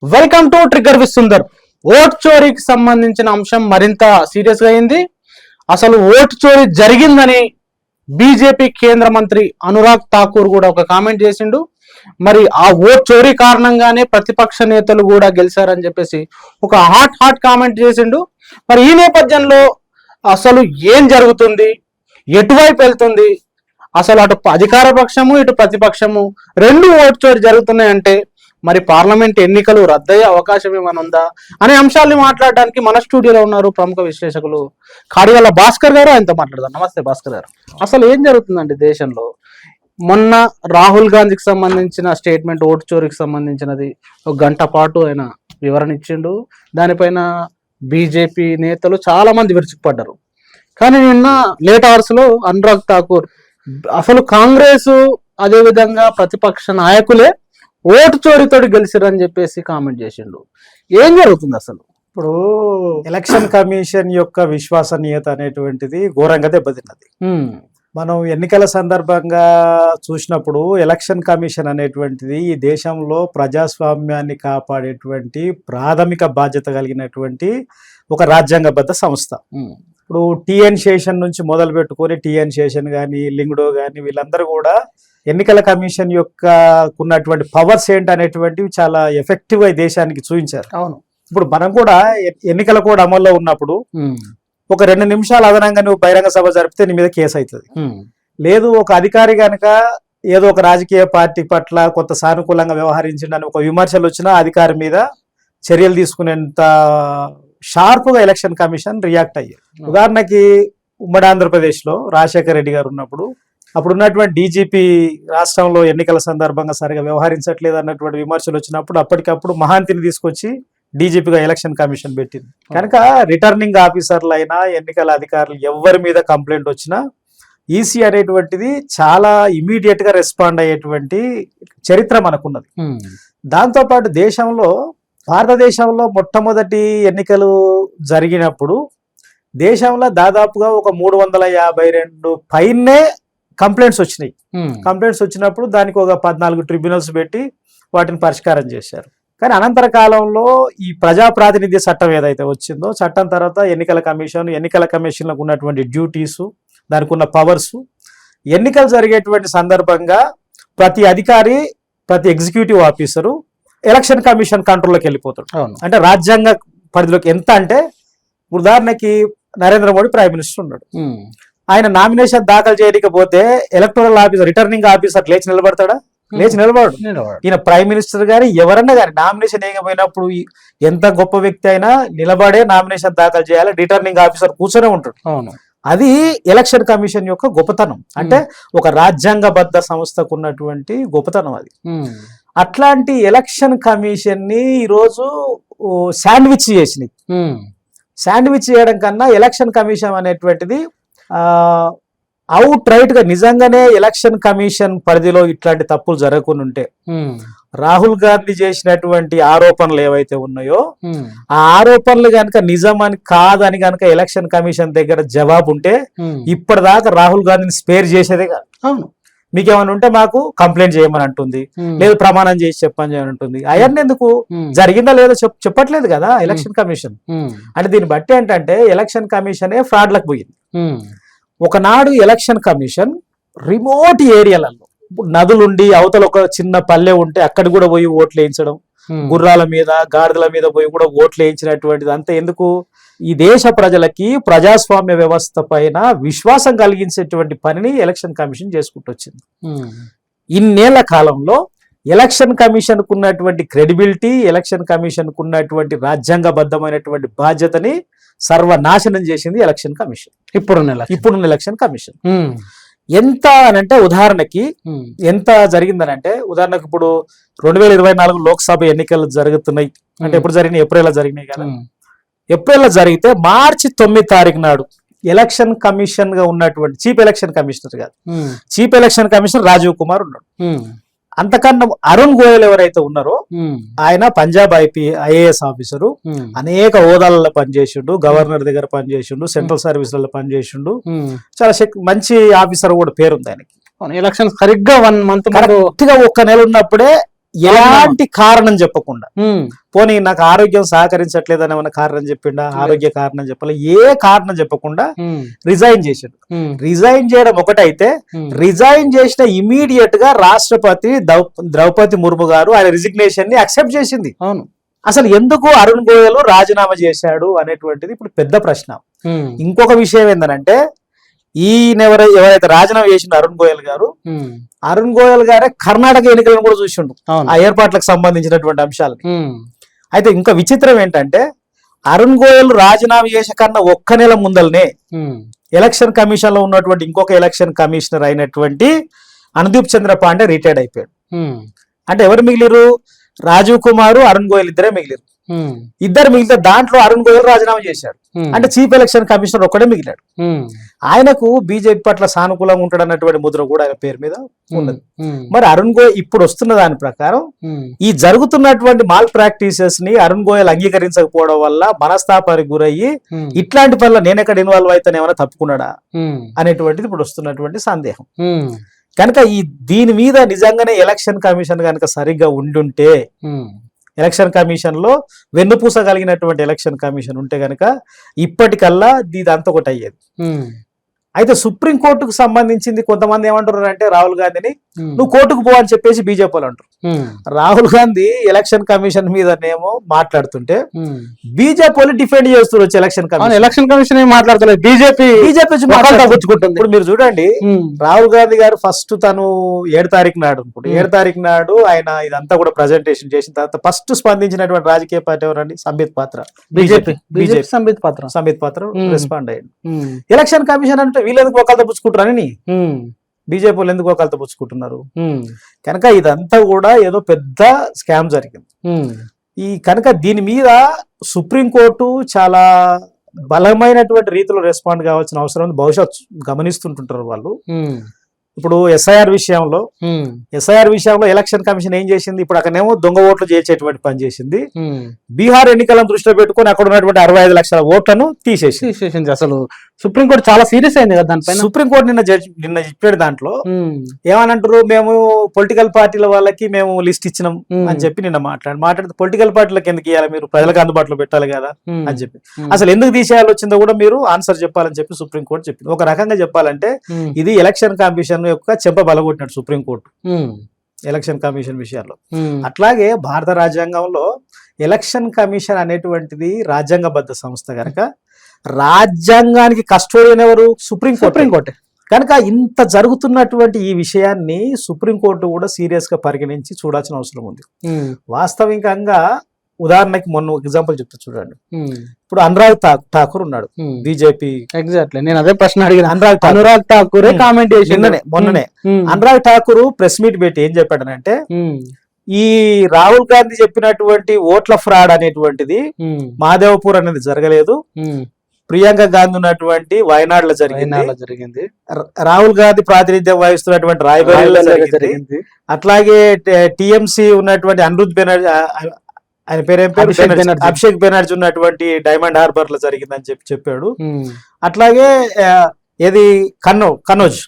Welcome to trigger with Sundar. Vote చోరీకి సంబంధించిన అంశం మరింత సీరియస్ గా అయింది. అసలు ఓట్ చోరీ జరిగిందని బీజేపీ కేంద్ర మంత్రి అనురాగ్ ఠాకూర్ కూడా ఒక కామెంట్ చేసిండు. మరి ఆ ఓట్ చోరీ కారణంగానే ప్రతిపక్ష నేతలు కూడా గెలిచారని చెప్పేసి ఒక హాట్ కామెంట్ చేసిండు. మరి ఈ నేపథ్యంలో అసలు ఏం జరుగుతుంది, ఎటువైపు వెళ్తుంది, అసలు అటు అధికార పక్షము ఇటు ప్రతిపక్షము రెండు ఓట్ చోరీ జరుగుతున్నాయంటే మరి పార్లమెంట్ ఎన్నికలు రద్దయ్యే అవకాశం ఏమైనా ఉందా అనే అంశాలని మాట్లాడడానికి మన స్టూడియోలో ఉన్నారు ప్రముఖ విశ్లేషకులు కాడిగల్ల భాస్కర్ గారు. ఆయనతో మాట్లాడదాం. నమస్తే భాస్కర్ గారు. అసలు ఏం జరుగుతుందండి దేశంలో? మొన్న రాహుల్ గాంధీకి సంబంధించిన స్టేట్మెంట్ ఓటు చోరీకి సంబంధించినది ఒక గంట పాటు ఆయన వివరణ ఇచ్చిండు. దానిపైన బీజేపీ నేతలు చాలా మంది విరుచుకుపడ్డారు. కానీ నిన్న లేట్ అవర్స్ లో అనురాగ్ ఠాకూర్ అసలు కాంగ్రెస్ అదేవిధంగా ప్రతిపక్ష నాయకులే ఓటు చోరీతోటి గెలిచిరని చెప్పేసి కామెంట్ చేసిండు. ఏం జరుగుతుంది అసలు? ఇప్పుడు ఎలక్షన్ కమిషన్ యొక్క విశ్వసనీయత అనేటువంటిది ఘోరంగా దెబ్బతిన్నది. మనం ఎన్నికల సందర్భంగా చూసినప్పుడు ఎలక్షన్ కమిషన్ అనేటువంటిది ఈ దేశంలో ప్రజాస్వామ్యాన్ని కాపాడేటువంటి ప్రాథమిక బాధ్యత కలిగినటువంటి ఒక రాజ్యాంగబద్ధ సంస్థ. ఇప్పుడు టిఎన్ శేషన్ నుంచి మొదలు పెట్టుకొని టిఎన్ శేషన్ కానీ లింగ్డో కానీ వీళ్ళందరూ కూడా ఎన్నికల కమిషన్ యొక్క ఉన్నటువంటి పవర్స్ ఏంటనేటువంటివి చాలా ఎఫెక్టివ్ గా దేశానికి చూపించారు. అవును. ఇప్పుడు మనం కూడా ఎన్నికల కోడ్ అమల్లో ఉన్నప్పుడు ఒక 2 నిమిషాలు అదనంగా నువ్వు బహిరంగ సభ జరిపితే నీ మీద కేసు అవుతుంది. లేదు ఒక అధికారి కనుక ఏదో ఒక రాజకీయ పార్టీ పట్ల కొంత సానుకూలంగా వ్యవహరించిందని ఒక విమర్శలు వచ్చినా అధికారి మీద చర్యలు తీసుకునేంత షార్ప్ గా ఎలక్షన్ కమిషన్ రియాక్ట్ అయ్యారు. ఉదాహరణకి ఉమ్మడి ఆంధ్రప్రదేశ్ లో రాజశేఖర రెడ్డి గారు ఉన్నప్పుడు అప్పుడు ఉన్నటువంటి డీజీపీ రాష్ట్రంలో ఎన్నికల సందర్భంగా సరిగా వ్యవహరించట్లేదు అన్నటువంటి విమర్శలు వచ్చినప్పుడు అప్పటికప్పుడు మహాంతిని తీసుకొచ్చి డీజీపీగా ఎలక్షన్ కమిషన్ పెట్టింది. కనుక రిటర్నింగ్ ఆఫీసర్లు అయినా ఎన్నికల అధికారులు ఎవరి మీద కంప్లైంట్ వచ్చినా ఈసీ అనేటువంటిది చాలా ఇమీడియట్ గా రెస్పాండ్ అయ్యేటువంటి చరిత్ర మనకున్నది. దాంతోపాటు భారతదేశంలో మొట్టమొదటి ఎన్నికలు జరిగినప్పుడు దేశంలో దాదాపుగా ఒక 352 పైనే కంప్లైంట్స్ వచ్చినాయి. కంప్లైంట్స్ వచ్చినప్పుడు దానికి ఒక 14 ట్రిబ్యునల్స్ పెట్టి వాటిని పరిష్కారం చేశారు. కానీ అనంతర కాలంలో ఈ ప్రజా ప్రాతినిధ్య చట్టం ఏదైతే వచ్చిందో చట్టం తర్వాత ఎన్నికల కమిషన్లకు ఉన్నటువంటి డ్యూటీసు, దానికి ఉన్న పవర్స్, ఎన్నికలు జరిగేటువంటి సందర్భంగా ప్రతి అధికారి, ప్రతి ఎగ్జిక్యూటివ్ ఆఫీసరు ఎలక్షన్ కమిషన్ కంట్రోల్లోకి వెళ్ళిపోతాడు. అంటే రాజ్యాంగ పరిధిలోకి. ఎంత అంటే ఉదాహరణకి నరేంద్ర మోడీ ప్రైమ్ మినిస్టర్ ఉన్నాడు. ఆయన నామినేషన్ దాఖలు చేయకపోతే ఎలక్టోరల్ ఆఫీసర్, రిటర్నింగ్ ఆఫీసర్ లేచి నిలబడతాడా? లేచి నిలబడు. ఈయన ప్రైమ్ మినిస్టర్ గాని ఎవరన్నా కానీ నామినేషన్ వేయకపోయినప్పుడు ఎంత గొప్ప వ్యక్తి అయినా నిలబడే నామినేషన్ దాఖలు చేయాలి. రిటర్నింగ్ ఆఫీసర్ కూర్చొనే ఉంటాడు. అది ఎలక్షన్ కమిషన్ యొక్క గొప్పతనం. అంటే ఒక రాజ్యాంగబద్ధ సంస్థకు ఉన్నటువంటి గొప్పతనం అది. అట్లాంటి ఎలక్షన్ కమిషన్ ని ఈరోజు శాండ్విచ్ చేసినాయి. శాండ్విచ్ చేయడం కన్నా ఎలక్షన్ కమిషన్ అనేటువంటిది అవుట్ రైట్ గా నిజంగానే ఎలక్షన్ కమిషన్ పరిధిలో ఇట్లాంటి తప్పులు జరగకుండా ఉంటే రాహుల్ గాంధీ చేసినటువంటి ఆరోపణలు ఏవైతే ఉన్నాయో ఆ ఆరోపణలు కనుక నిజమని కాదని కనుక ఎలక్షన్ కమిషన్ దగ్గర జవాబు ఉంటే ఇప్పటిదాకా రాహుల్ గాంధీని స్పేర్ చేసేదే కాదు. అవును, మీకేమైనా ఉంటే మాకు కంప్లైంట్ చేయమని అంటుంది, లేదు ప్రమాణం చేసి చెప్పని చేయమని అంటుంది. అవన్నీ ఎందుకు జరిగిందా లేదో చెప్పట్లేదు కదా ఎలక్షన్ కమిషన్. అంటే దీన్ని బట్టి ఏంటంటే ఎలక్షన్ కమిషనే ఫ్రాడ్లకు పోయింది. ఒకనాడు ఎలక్షన్ కమిషన్ రిమోట్ ఏరియాలలో నదులుండి అవతల ఒక చిన్న పల్లె ఉంటే అక్కడ కూడా పోయి ఓట్లు వేయించడం, గుర్రాల మీద గాడిదల మీద పోయి కూడా ఓట్లు వేయించినటువంటిది అంతా ఎందుకు? ఈ దేశ ప్రజలకి ప్రజాస్వామ్య వ్యవస్థ పైన విశ్వాసం కలిగించేటువంటి పనిని ఎలక్షన్ కమిషన్ చేసుకుంటూ వచ్చింది. ఇన్నేళ్ల కాలంలో ఎలక్షన్ కమిషన్ కు ఉన్నటువంటి క్రెడిబిలిటీ, ఎలక్షన్ కమిషన్ కు ఉన్నటువంటి రాజ్యాంగబద్ధమైనటువంటి బాధ్యతని సర్వనాశనం చేసింది ఎలక్షన్ కమిషన్. ఇప్పుడున్న ఎలక్షన్ కమిషన్ ఎంత అనంటే ఉదాహరణకి ఎంత జరిగిందనంటే, ఉదాహరణకు ఇప్పుడు 2024 లోక్సభ ఎన్నికలు జరుగుతున్నాయి. అంటే ఎప్పుడు జరిగినాయి? ఏప్రిల్లో జరిగినాయి కదా. ఏప్రిల్లో జరిగితే మార్చి 9 తారీఖు నాడు ఎలక్షన్ కమిషన్ గా ఉన్నటువంటి చీఫ్ ఎలక్షన్ కమిషనర్ కాదు, chief election commissioner Rajiv Kumar ఉన్నాడు. అంతకన్నా అరుణ్ గోయల్ ఎవరైతే ఉన్నారో ఆయన పంజాబ్ ఐఏఎస్ ఆఫీసరు, అనేక హోదాలలో పనిచేసిండు, గవర్నర్ దగ్గర పనిచేసిండు, సెంట్రల్ సర్వీసులలో పనిచేసిండు, చాలా మంచి ఆఫీసర్ కూడా పేరుంది ఆయనకి. ఎలక్షన్ సరిగ్గా 1 మంత్ ఒక్క నెల ఉన్నప్పుడే ఎలాంటి కారణం చెప్పకుండా, పోనీ నాకు ఆరోగ్యం సహకరించట్లేదని ఏమైనా కారణం చెప్పిండా, ఆరోగ్య కారణం చెప్పాలి, ఏ కారణం చెప్పకుండా రిజైన్ చేసాడు. రిజైన్ చేయడం ఒకటైతే, రిజైన్ చేసిన ఇమీడియట్ గా రాష్ట్రపతి ద్రౌపది ముర్ము గారు ఆయన రిజిగ్నేషన్ ని అక్సెప్ట్ చేసింది. అవును. అసలు ఎందుకు అరుణ్ గోయల్ రాజీనామా చేశాడు అనేటువంటిది ఇప్పుడు పెద్ద ప్రశ్న. ఇంకొక విషయం ఏంటంటే, ఎవరైతే రాజీనామా చేసిన అరుణ్ గోయల్ గారే కర్ణాటక ఎన్నికలను కూడా చూసిండు ఆ ఏర్పాట్లకు సంబంధించినటువంటి అంశాలు. అయితే ఇంకా విచిత్రం ఏంటంటే, అరుణ్ గోయల్ రాజీనామా చేసే కన్నా ఒక్క నెల ముందలనే ఎలక్షన్ కమిషన్ లో ఉన్నటువంటి ఇంకొక ఎలక్షన్ కమిషనర్ అయినటువంటి అనుదీప్ చంద్ర పాండే రిటైర్డ్ అయిపోయాడు. అంటే ఎవరు మిగిలిరు? రాజీవ్ కుమార్, అరుణ్ గోయల్ ఇద్దరే మిగిలిరు. ఇద్దరు మిగిలితే దాంట్లో అరుణ్ గోయల్ రాజీనామా చేశాడు. అంటే చీఫ్ ఎలక్షన్ కమిషనర్ ఒక్కడే మిగిలాడు. ఆయనకు బీజేపీ పట్ల సానుకూలంగా ఉంటాడు అన్నటువంటి ముద్ర కూడా ఆయన పేరు మీద ఉన్నది. మరి అరుణ్ గోయల్ ఇప్పుడు వస్తున్న దాని ప్రకారం ఈ జరుగుతున్నటువంటి మాల్ ప్రాక్టీసెస్ ని అరుణ్ గోయల్ అంగీకరించకపోవడం వల్ల మనస్తాపానికి గురయ్యి ఇట్లాంటి పనుల నేనెక్కడ ఇన్వాల్వ్ అయితేనేమైనా తప్పుకున్నాడా అనేటువంటిది ఇప్పుడు వస్తున్నటువంటి సందేహం. కనుక దీని మీద నిజంగానే ఎలక్షన్ కమిషన్ కనుక సరిగ్గా ఉండుంటే, ఎలక్షన్ కమిషన్ లో వెన్నుపూస కలిగినటువంటి ఎలక్షన్ కమిషన్ ఉంటే గనక ఇప్పటికల్లా ఇదంతా ఒకటి అయ్యేది. అయితే సుప్రీంకోర్టుకు సంబంధించింది కొంతమంది ఏమంటారు అంటే, రాహుల్ గాంధీని నువ్వు కోర్టుకు పో అని చెప్పేసి బీజేపీ వాళ్ళు అంటారు. రాహుల్ గాంధీ ఎలక్షన్ కమిషన్ మీదనేమో మాట్లాడుతుంటే బీజేపీ వాళ్ళు డిఫెండ్ చేస్తారు వచ్చి ఎలక్షన్ కమిషన్ ఏం మాట్లాడతలేదు, బీజేపీ పుచ్చుకుంటుంది. ఇప్పుడు మీరు చూడండి, రాహుల్ గాంధీ గారు ఫస్ట్ తను 7 తారీఖు నాడు ఆయన ఇదంతా కూడా ప్రజెంటేషన్ చేసిన తర్వాత ఫస్ట్ స్పందించినటువంటి రాజకీయ పార్టీ ఎవరండి? సంబిత్ పాత్ర, బీజేపీ సంబిత్ పాత్ర రెస్పాండ్ అయ్యాడు. ఎలక్షన్ కమిషన్ అంటే వీళ్ళు ఎందుకు ఒకళ్ళతో పుచ్చుకుంటారని బీజేపీ వాళ్ళు ఎందుకు ఒకళ్ళతో పుచ్చుకుంటున్నారు? కనుక ఇదంతా కూడా ఏదో పెద్ద స్కామ్ జరిగింది. కనుక దీని మీద సుప్రీంకోర్టు చాలా బలమైనటువంటి రీతిలో రెస్పాండ్ కావాల్సిన అవసరం ఉంది. బహుశా గమనిస్తుంటుంటారు వాళ్ళు. ఇప్పుడు ఎస్ఐఆర్ విషయంలో ఎలక్షన్ కమిషన్ ఏం చేసింది? ఇప్పుడు అక్కడనేమో దొంగ ఓట్లు చేసేటువంటి పని చేసింది. బీహార్ ఎన్నికలను దృష్టిలో పెట్టుకుని అక్కడ ఉన్నటువంటి 65 లక్షల ఓట్లను తీసేసింది. అసలు సుప్రీంకోర్టు చాలా సీరియస్ అయింది కదా దానిపైన. సుప్రీంకోర్టు నిన్న చెప్పాడు, దాంట్లో ఏమనంటారు, మేము పొలిటికల్ పార్టీల వాళ్ళకి మేము లిస్ట్ ఇచ్చినాం అని చెప్పి నిన్న మాట్లాడితే పొలిటికల్ పార్టీలకు ఎందుకు ఇవ్వాలి, మీరు ప్రజలకు అందుబాటులో పెట్టాలి కదా అని చెప్పి, అసలు ఎందుకు తీసేయాలి వచ్చిందో కూడా మీరు ఆన్సర్ చెప్పాలని చెప్పి సుప్రీంకోర్టు చెప్పింది. ఒక రకంగా చెప్పాలంటే ఇది ఎలక్షన్ కమిషన్ యొక్క చెంప బలగొట్టినట్టు సుప్రీంకోర్టు ఎలక్షన్ కమిషన్ విషయాల్లో. అట్లాగే భారత రాజ్యాంగంలో ఎలక్షన్ కమిషన్ అనేటువంటిది రాజ్యాంగబద్ధ సంస్థ కనుక రాజ్యాంగానికి కస్టోడియన్ ఎవరు? సుప్రీంకోర్టు. కనుక ఇంత జరుగుతున్నటువంటి ఈ విషయాన్ని సుప్రీంకోర్టు కూడా సీరియస్ గా పరిగణించి చూడాల్సిన అవసరం ఉంది. వాస్తవికంగా ఉదాహరణకి మొన్న ఎగ్జాంపుల్ చెప్తా చూడండి. ఇప్పుడు అనురాగ్ ఠాకూర్ ఉన్నాడు, బీజేపీ. ఎగ్జాక్ట్లీ నేను అదే ప్రశ్న అడిగిన. అనురాగ్ ఠాకూర్ కామెంట్ చేసి మొన్ననే అనురాగ్ ఠాకూర్ ప్రెస్ మీట్ పెట్టి ఏం చెప్పాడనంటే, ఈ రాహుల్ గాంధీ చెప్పినటువంటి ఓట్ల ఫ్రాడ్ అనేటువంటిది మాదేవపూర్ అనేది జరగలేదు, ప్రియాంక గాంధీ ఉన్నటువంటి వయనాడులో జరిగింది, రాహుల్ గాంధీ ప్రాతినిధ్యం వహిస్తున్నటువంటి రాయ్బరేలీలో జరిగింది, అట్లాగే టిఎంసి ఉన్నటువంటి అనిరుద్ బెనర్జీ, ఆయన పేరేం పేరు, అభిషేక్ బెనర్జీ ఉన్నటువంటి డైమండ్ హార్బర్ లో జరిగిందని చెప్పాడు. అట్లాగే ఏది కన్నోజ్,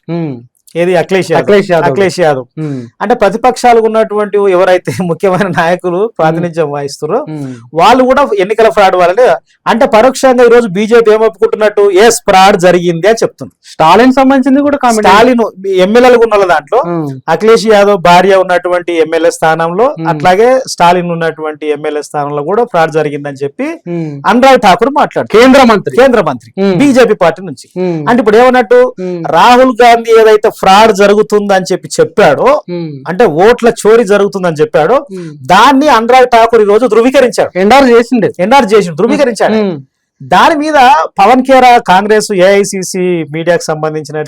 ఏది అఖిలేష్ యాదవ్. అంటే ప్రతిపక్షాలు ఉన్నటువంటి ఎవరైతే ముఖ్యమైన నాయకులు ప్రాతినిధ్యం వహిస్తారో వాళ్ళు కూడా ఎన్నికల ఫ్రాడ్ వాళ్ళని, అంటే పరోక్షంగా ఈ రోజు బీజేపీ ఏం ఒప్పుకుంటున్నట్టు, ఎస్ ఫ్రాడ్ జరిగింది అని చెప్తుంది. స్టాలిన్ సంబంధించింది కూడా స్టాలిన్ ఎమ్మెల్యేలు ఉన్న దాంట్లో అఖిలేష్ యాదవ్ భార్య ఉన్నటువంటి ఎమ్మెల్యే స్థానంలో, అట్లాగే స్టాలిన్ ఉన్నటువంటి ఎమ్మెల్యే స్థానంలో కూడా ఫ్రాడ్ జరిగిందని చెప్పి అనురాగ్ ఠాకూర్ మాట్లాడు, కేంద్ర మంత్రి బీజేపీ పార్టీ నుంచి. అంటే ఇప్పుడు ఏమన్నట్టు, రాహుల్ గాంధీ ఏదైతే ఫ్రాడ్ జరుగుతుందని చెప్పాడో, అంటే ఓట్ల చోరీ జరుగుతుందని చెప్పాడో, దాన్ని అనురాగ్ ఠాకూర్ ఈ రోజు ధృవీకరించాడు, ఎండార్ చేసి ధృవీకరించాడు. దాని మీద పవన్ ఖేరా, కాంగ్రెస్ ఏఐసిసి మీడియాకు సంబంధించిన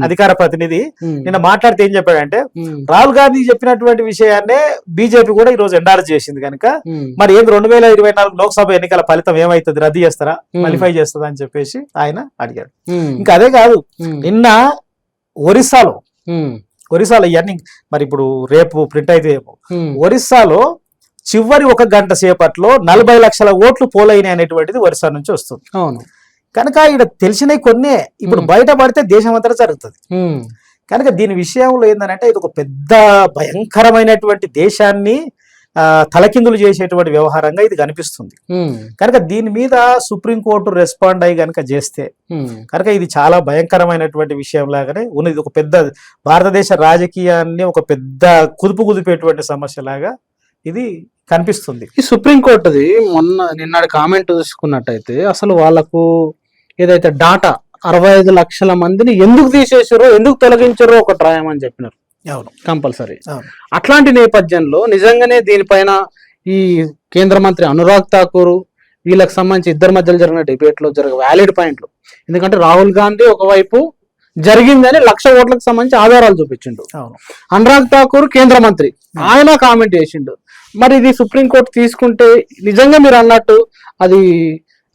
అధికార ప్రతినిధి నిన్న మాట్లాడితే ఏం చెప్పాడంటే, రాహుల్ గాంధీ చెప్పినటువంటి విషయాన్నే బీజేపీ కూడా ఈ రోజు ఎండార్ చేసింది కనుక మరి ఏం 2024 లోక్సభ ఎన్నికల ఫలితం ఏమైతుంది, రద్దు చేస్తారా, నలిఫై చేస్తారా అని చెప్పేసి ఆయన అడిగాడు. ఇంకా అదే కాదు, నిన్న ఒరిస్సాలో ఇవన్నీ మరి ఇప్పుడు రేపు ప్రింట్ అయితే ఒరిస్సాలో చివరి 1 గంట సేపట్లో 40 లక్షల ఓట్లు పోలైనాయి అనేటువంటిది ఒరిస్సా నుంచి వస్తుంది. కనుక ఇక్కడ తెలిసినవి కొన్నే, ఇప్పుడు బయట పడితే దేశం అంతా జరుగుతుంది. కనుక దీని విషయంలో ఏంటంటే ఇది ఒక పెద్ద భయంకరమైనటువంటి దేశాన్ని తలకిందులు చేసేటువంటి వ్యవహారంగా ఇది కనిపిస్తుంది. కనుక దీని మీద సుప్రీంకోర్టు రెస్పాండ్ అయ్యి కనుక చేస్తే కనుక ఇది చాలా భయంకరమైనటువంటి విషయం లాగానే ఉన్నది. ఒక పెద్ద భారతదేశ రాజకీయాన్ని ఒక పెద్ద కుదిపేటువంటి సమస్య లాగా ఇది కనిపిస్తుంది. ఈ సుప్రీంకోర్టుది నిన్నటి కామెంట్ చూసుకున్నట్టయితే అసలు వాళ్ళకు ఏదైతే డాటా 65 లక్షల మందిని ఎందుకు తీసేసారో ఎందుకు తొలగించారో ఒకటి రాయమని చెప్పినారు. అవును, కంపల్సరీ. అట్లాంటి నేపథ్యంలో నిజంగానే దీనిపైన ఈ కేంద్ర మంత్రి అనురాగ్ ఠాకూర్ వీళ్ళకి సంబంధించి ఇద్దరి మధ్యలో జరిగిన డిబేట్ లో వ్యాలిడ్ పాయింట్లు. ఎందుకంటే రాహుల్ గాంధీ ఒకవైపు జరిగిందని 1,00,000 ఓట్లకు సంబంధించి ఆధారాలు చూపించిండు. అనురాగ్ ఠాకూర్ కేంద్ర మంత్రి, ఆయన కామెంట్ చేసిండు. మరి ఇది సుప్రీంకోర్టు తీసుకుంటే నిజంగా మీరు అన్నట్టు అది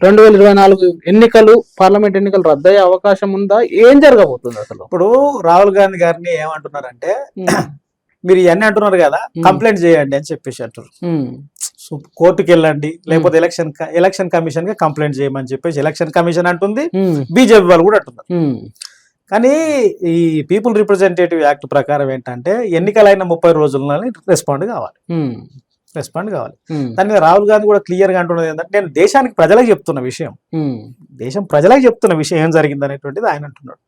2024 ఎన్నికలు, పార్లమెంట్ ఎన్నికలు రద్దయ్యే అవకాశం ఉందా? ఏం జరగబోతుంది అసలు? ఇప్పుడు రాహుల్ గాంధీ గారిని ఏమంటున్నారంటే మీరు ఇవన్నీ అంటున్నారు కదా, కంప్లైంట్ చేయండి అని చెప్పేసి అంటారు. కోర్టుకి వెళ్ళండి, లేకపోతే ఎలక్షన్ కమిషన్ గా కంప్లైంట్ చేయమని చెప్పేసి ఎలక్షన్ కమిషన్ అంటుంది, బీజేపీ వాళ్ళు కూడా అంటున్నారు. కానీ ఈ పీపుల్ రిప్రజెంటేటివ్ యాక్ట్ ప్రకారం ఏంటంటే ఎన్నికలైన 30 రోజులని రెస్పాండ్ కావాలి. దాని మీద రాహుల్ గాంధీ కూడా క్లియర్ గా అంటున్నది ఏంటంటే నేను దేశానికి ప్రజలకు చెప్తున్న విషయం, దేశం ప్రజలకు చెప్తున్న విషయం ఏం జరిగింది అనేటువంటిది ఆయన అంటున్నాడు.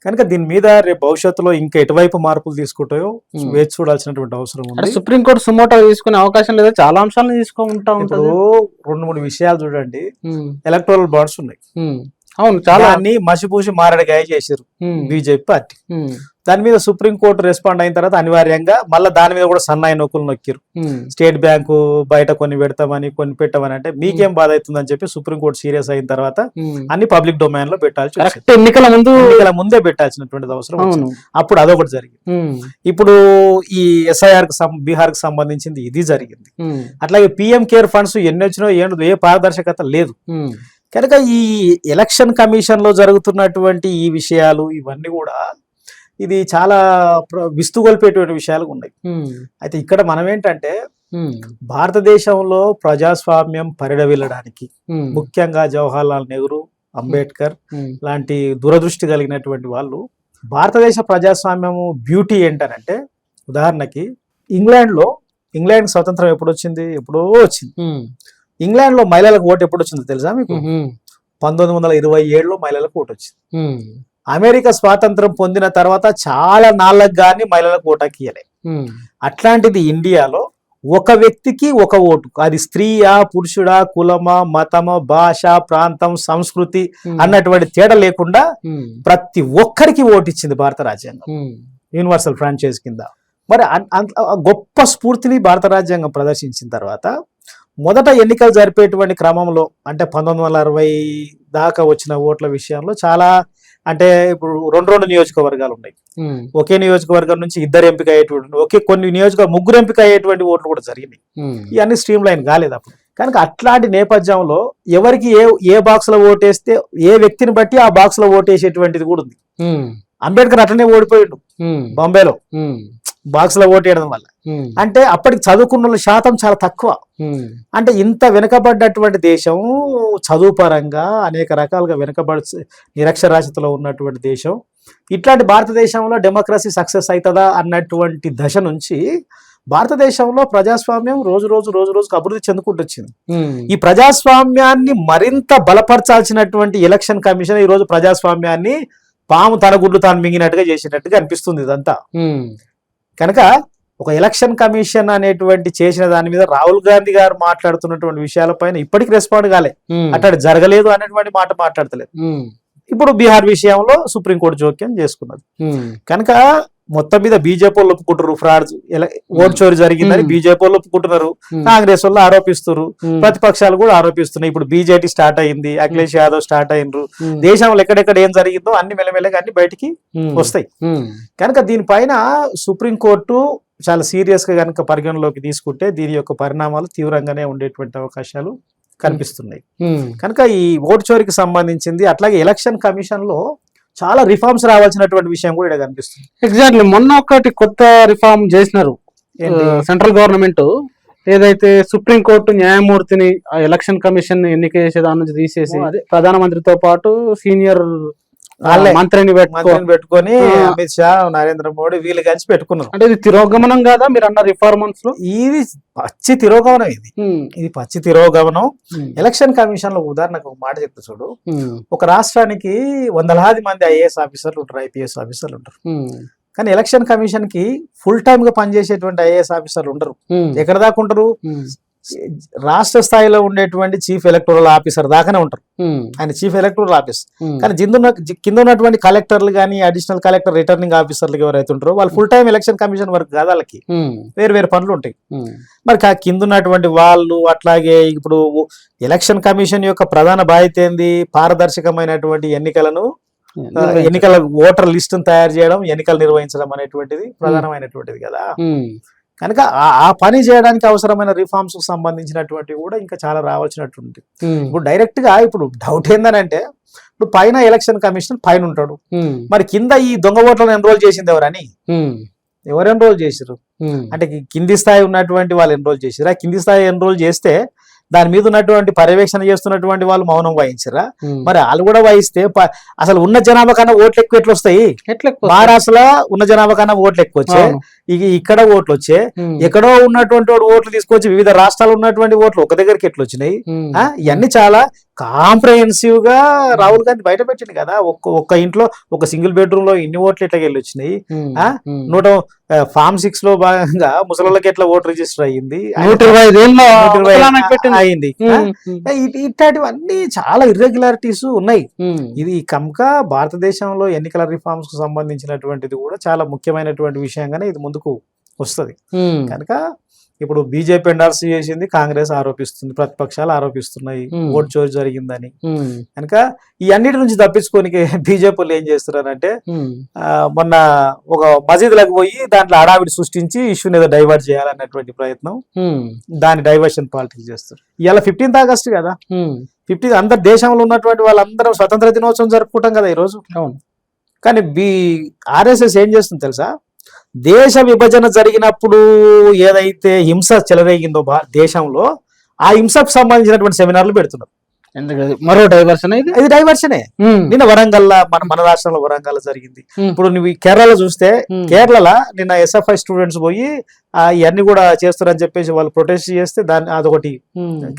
కనుక దీని మీద రేపు భవిష్యత్తులో ఇంకా ఎటువైపు మార్పులు తీసుకుంటాయో వేచి చూడాల్సినటువంటి అవసరం ఉంది. సుప్రీంకోర్టు సుమోటో తీసుకునే అవకాశం లేదా? చాలా అంశాలను తీసుకుంటా ఉంటారు. 2-3 విషయాలు చూడండి. ఎలక్టోరల్ బాండ్స్ ఉన్నాయి. అవును, చాలా మసిపూసి మారడిగాయ చేశారు బీజేపీ పార్టీ. దాని మీద సుప్రీంకోర్టు రెస్పాండ్ అయిన తర్వాత అనివార్యంగా మళ్ళీ దాని మీద కూడా సన్నాయి నొక్కులు నొక్కిరు. స్టేట్ బ్యాంకు బయట కొన్ని పెడతామని కొన్ని పెట్టమని అంటే మీకేం బాధ అవుతుందని చెప్పి సుప్రీంకోర్టు సీరియస్ అయిన తర్వాత అన్ని పబ్లిక్ డొమైన్ లో పెట్టాల్సి, ఎన్నికల ముందే పెట్టాల్సినటువంటి అవసరం. అప్పుడు అదొకటి జరిగింది. ఇప్పుడు ఈ SIR బీహార్ కి సంబంధించింది ఇది జరిగింది. అట్లాగే PM కేర్ ఫండ్స్ ఎన్ని వచ్చినో ఏ పారదర్శకత లేదు. కనుక ఈ ఎలక్షన్ కమిషన్ లో జరుగుతున్నటువంటి ఈ విషయాలు ఇవన్నీ కూడా ఇది చాలా విస్తుగొల్పేటువంటి విషయాలు ఉన్నాయి. అయితే ఇక్కడ మనం ఏంటంటే భారతదేశంలో ప్రజాస్వామ్యం పరిడవిల్లడానికి ముఖ్యంగా జవహర్లాల్ నెహ్రూ, అంబేద్కర్ లాంటి దూరదృష్టి కలిగినటువంటి వాళ్ళు భారతదేశ ప్రజాస్వామ్యము బ్యూటీ ఏంటనంటే, ఉదాహరణకి ఇంగ్లాండ్ స్వతంత్రం ఎప్పుడు వచ్చింది? ఎప్పుడో వచ్చింది. ఇంగ్లాండ్ లో మహిళలకు ఓటు ఎప్పుడు వచ్చిందో తెలుసా మీకు? 1927లో మహిళలకు ఓటు వచ్చింది. అమెరికా స్వాతంత్రం పొందిన తర్వాత చాలా నాళ్ళకు గాని మహిళలకు ఓటు హక్కియలే. అట్లాంటిది ఇండియాలో ఒక వ్యక్తికి ఒక ఓటు, అది స్త్రీయా, పురుషుడా, కులమా, మతమా, భాష, ప్రాంతం, సంస్కృతి అన్నటువంటి తేడా లేకుండా ప్రతి ఒక్కరికి ఓటు ఇచ్చింది భారత రాజ్యాంగం, యూనివర్సల్ ఫ్రాంచైజ్ కింద. మరి గొప్ప స్ఫూర్తిని భారత రాజ్యాంగం ప్రదర్శించిన తర్వాత మొదట ఎన్నికలు జరిపేటువంటి క్రమంలో అంటే 1960 దాకా వచ్చిన ఓట్ల విషయంలో చాలా అంటే ఇప్పుడు 2 నియోజకవర్గాలు ఉన్నాయి. ఒకే నియోజకవర్గం నుంచి 2 ఎంపిక అయ్యేటువంటి, కొన్ని ముగ్గురు ఎంపిక అయ్యేటువంటి ఓట్లు కూడా జరిగినాయి. ఇవన్నీ స్ట్రీమ్ లైన్ కాలేదు అప్పుడు. కనుక అట్లాంటి నేపథ్యంలో ఎవరికి ఏ బాక్స్ లో ఓటేస్తే ఏ వ్యక్తిని బట్టి ఆ బాక్స్ లో ఓటేసేటువంటిది కూడా ఉంది. అంబేద్కర్ అట్లనే ఓడిపోయాడు బాంబేలో బాక్స్ లో ఓటేయడం వల్ల. అంటే అప్పటికి చదువుకున్న శాతం చాలా తక్కువ. అంటే ఇంత వెనుకబడ్డటువంటి దేశం, చదువు పరంగా అనేక రకాలుగా నిరక్షరాస్యతలో ఉన్నటువంటి దేశం, ఇట్లాంటి భారతదేశంలో డెమోక్రసీ సక్సెస్ అవుతుందా అన్నటువంటి దశ నుంచి భారతదేశంలో ప్రజాస్వామ్యం రోజు రోజుకు అభివృద్ధి చెందుకుంటూ వచ్చింది. ఈ ప్రజాస్వామ్యాన్ని మరింత బలపరచాల్సినటువంటి ఎలక్షన్ కమిషన్ ఈ రోజు ప్రజాస్వామ్యాన్ని పాము తన గుడ్లు తాను మింగినట్టుగా చేసినట్టుగా అనిపిస్తుంది ఇదంతా. కనుక ఒక ఎలక్షన్ కమిషన్ అనేటువంటి చేసిన దాని మీద రాహుల్ గాంధీ గారు మాట్లాడుతున్నటువంటి విషయాలపైన ఇప్పటికి రెస్పాండ్ కాలే, అట్లా జరగలేదు అనేటువంటి మాట మాట్లాడతలేదు. ఇప్పుడు బీహార్ విషయంలో సుప్రీంకోర్టు జోక్యం చేసుకున్నది. కనుక మొత్తం మీద బీజేపీ వాళ్ళు ఒప్పుకుంటారు, ఫ్రాడ్ ఓటు చోరీ జరిగిందని బీజేపీ వాళ్ళు ఒప్పుకుంటున్నారు, కాంగ్రెస్ వాళ్ళు ఆరోపిస్తున్నారు, ప్రతిపక్షాలు కూడా ఆరోపిస్తున్నాయి. ఇప్పుడు బీజేపీ స్టార్ట్ అయింది, అఖిలేష్ యాదవ్ స్టార్ట్ అయినరు, దేశంలో ఎక్కడెక్కడ ఏం జరిగిందో అన్ని మెల్లమెల్లగా అన్ని బయటికి వస్తాయి. కనుక దీనిపైన సుప్రీంకోర్టు చాలా సీరియస్ గా కనుక పరిగణలోకి తీసుకుంటే దీని యొక్క పరిణామాలు తీవ్రంగానే ఉండేటువంటి అవకాశాలు కనిపిస్తున్నాయి. కనుక ఈ ఓటు చోరీకి సంబంధించింది అట్లాగే ఎలక్షన్ కమిషన్ లో చాలా రిఫార్మ్స్ రావాల్సినటువంటి విషయం కూడా ఇక్కడ కనిపిస్తుంది. ఎగ్జాక్ట్లీ మొన్న ఒకటి కొత్త రిఫార్మ్ చేసినారు సెంట్రల్ గవర్నమెంట్, ఏదైతే సుప్రీంకోర్టు న్యాయమూర్తిని ఎలక్షన్ కమిషన్ ఎన్నిక చేసే దాని నుంచి తీసేసి ప్రధానమంత్రితో పాటు సీనియర్ వాళ్ళే మంత్రిని మంత్రిని పెట్టుకొని అమిత్ షా నరేంద్ర మోడీ వీళ్ళు కలిసి పెట్టుకున్నారు. అంటే ఇది తిరోగమనం కాదా మీరు అన్న రిఫార్మన్స్ లో? ఇది పచ్చి తిరోగమనం. ఇది పచ్చి తిరోగమనం. ఎలక్షన్ కమిషన్ లో ఉదాహరణకు ఒక మాట చెప్తా చూడు. ఒక రాష్ట్రానికి వందలాది మంది ఐఏఎస్ ఆఫీసర్లు ఉంటారు, ఐపీఎస్ ఆఫీసర్లు ఉంటారు. కానీ ఎలక్షన్ కమిషన్ కి ఫుల్ టైమ్ గా పనిచేసేటువంటి ఐఏఎస్ ఆఫీసర్లు ఉండరు. ఎక్కడ దాకా ఉంటారు? రాష్ట్ర స్థాయిలో ఉండేటువంటి చీఫ్ ఎలక్టోరల్ ఆఫీసర్ దాకానే ఉంటారు. ఆయన చీఫ్ ఎలక్టోరల్ ఆఫీస్. కానీ కింద ఉన్నటువంటి కలెక్టర్లు కానీ అడిషనల్ కలెక్టర్ రిటర్నింగ్ ఆఫీసర్లు ఎవరైతే ఉంటారో వాళ్ళు full time election commission work కాదు, వాళ్ళకి వేరు వేరు పనులు ఉంటాయి. మరి కింద ఉన్నటువంటి వాళ్ళు అట్లాగే ఇప్పుడు ఎలక్షన్ కమిషన్ యొక్క ప్రధాన బాధ్యత ఏంది? పారదర్శకమైనటువంటి ఎన్నికల ఓటర్ లిస్టును తయారు చేయడం, ఎన్నికలు నిర్వహించడం అనేటువంటిది ప్రధానమైనటువంటిది కదా. కనుక ఆ పని చేయడానికి అవసరమైన రిఫార్మ్స్ కు సంబంధించినటువంటివి కూడా ఇంకా చాలా రావాల్సినటువంటి. ఇప్పుడు డైరెక్ట్ గా ఇప్పుడు డౌట్ ఏందనంటే, ఇప్పుడు పైన ఎలక్షన్ కమిషన్ పైన ఉంటాడు, మరి కింద ఈ దొంగ ఓట్లను ఎన్రోల్ చేసింది ఎవరని? ఎవరు ఎన్రోల్ చేసిరు అంటే కింది స్థాయి ఉన్నటువంటి వాళ్ళు ఎన్రోల్ చేసిరా? కింది స్థాయి ఎన్రోల్ చేస్తే దాని మీద ఉన్నటువంటి పర్యవేక్షణ చేస్తున్నటువంటి వాళ్ళు మౌనం వహించరా? మరి వాళ్ళు కూడా వహిస్తే అసలు ఉన్న జనాభా కన్నా ఓట్లు ఎక్కువ ఎట్లా వస్తాయి? మహారాష్ట్రలో ఉన్న జనాభా కన్నా ఓట్లు ఎక్కువ వచ్చాయి, ఇక్కడ ఓట్లు వచ్చాయి, ఎక్కడో ఉన్నటువంటి ఓట్లు తీసుకొచ్చి వివిధ రాష్ట్రాలు ఉన్నటువంటి ఓట్లు ఒక దగ్గరికి ఎట్లా వచ్చినాయి? ఇవన్నీ చాలా కాంప్రహెన్సివ్ గా రాహుల్ గాంధీ బయట పెట్టింది కదా. ఒక్క ఇంట్లో ఒక సింగిల్ బెడ్రూమ్ లో ఇన్ని ఓట్లు ఎట్లా వెళ్ళి వచ్చినాయి? ఫామ్ 6 లో భాగంగా ముసలిళ్ళకి ఎట్లా ఓటు రిజిస్టర్ అయ్యింది? 125 అయింది. ఇట్లాంటివన్నీ చాలా ఇర్రెగ్యులారిటీస్ ఉన్నాయి. ఇది కనుక భారతదేశంలో ఎన్నికల రిఫార్మ్స్ కు సంబంధించినటువంటిది కూడా చాలా ముఖ్యమైనటువంటి విషయంగానే ఇది ముందుకు వస్తుంది. కనుక ఇప్పుడు బీజేపీ ఎండార్స్ చేసింది, కాంగ్రెస్ ఆరోపిస్తుంది, ప్రతిపక్షాలు ఆరోపిస్తున్నాయి ఓటు చోరీ జరిగిందని. కనుక ఈ అన్నిటి నుంచి తప్పించుకొని బీజేపీలు ఏం చేస్తున్నారంటే, మొన్న ఒక మసీదులకు పోయి దాంట్లో హడావిడి సృష్టించి ఇష్యూని ఏదో డైవర్ట్ చేయాలన్నటువంటి ప్రయత్నం, దాని డైవర్షన్ పాలిటిక్స్ చేస్తారు. ఇవాళ 15th ఆగస్టు కదా, 15 అందరు దేశంలో ఉన్నటువంటి వాళ్ళందరం స్వతంత్ర దినోత్సవం జరుపుకుంటాం కదా ఈరోజు. కానీ ఆర్ఎస్ఎస్ ఏం చేస్తుంది తెలుసా? దేశ విభజన జరిగినప్పుడు ఏదైతే హింస చెలరేగిందో దేశంలో, ఆ హింసకు సంబంధించినటువంటి సెమినార్లు పెడుతున్నారు. మరో డైవర్షన్, ఇది డైవర్షనే. నిన్న వరంగల్ మన రాష్ట్రంలో వరంగల్ జరిగింది. ఇప్పుడు నువ్వు కేరళ చూస్తే, కేరళ నిన్న SFI స్టూడెంట్స్ పోయి ఇవన్నీ కూడా చేస్తారని చెప్పేసి వాళ్ళు ప్రొటెస్ట్ చేస్తే అదొకటి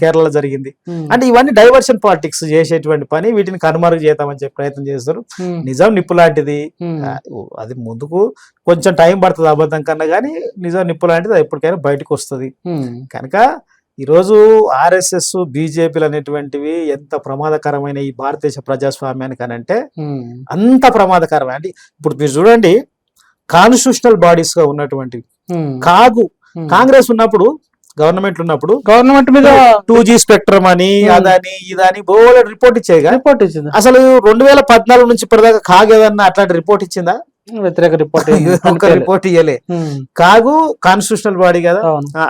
కేరళ జరిగింది. అంటే ఇవన్నీ డైవర్షన్ పాలిటిక్స్ చేసేటువంటి పని. వీటిని కనుమరుగు చేద్దామని చెప్పి ప్రయత్నం చేస్తారు. నిజం నిప్పు లాంటిది, అది ముందుకు కొంచెం టైం పడుతుంది అబద్ధం కన్నా, కానీ నిజం నిప్పు లాంటిది, అది ఎప్పటికైనా బయటకు వస్తుంది. కనుక ఈరోజు ఆర్ఎస్ఎస్ బీజేపీలు అనేటువంటివి ఎంత ప్రమాదకరమైన ఈ భారతదేశ ప్రజాస్వామ్యానికి అని అంటే అంత ప్రమాదకరమే. అంటే ఇప్పుడు మీరు చూడండి, కాన్స్టిట్యూషనల్ బాడీస్ గా ఉన్నటువంటి కాంగ్రెస్ ఉన్నప్పుడు, గవర్నమెంట్ ఉన్నప్పుడు గవర్నమెంట్ మీద 2G స్పెక్ట్రమ్ అని అదని ఇదని బోలెడు రిపోర్ట్ ఇచ్చింది. అసలు 2014 నుంచి ఇప్పటిదాకా కాగేదన్నా అట్లాంటి రిపోర్ట్ ఇచ్చిందా? వ్యతిరేక రిపోర్ట్ ఇయ్యలే. కాన్స్టిట్యూషనల్ బాడీ కదా,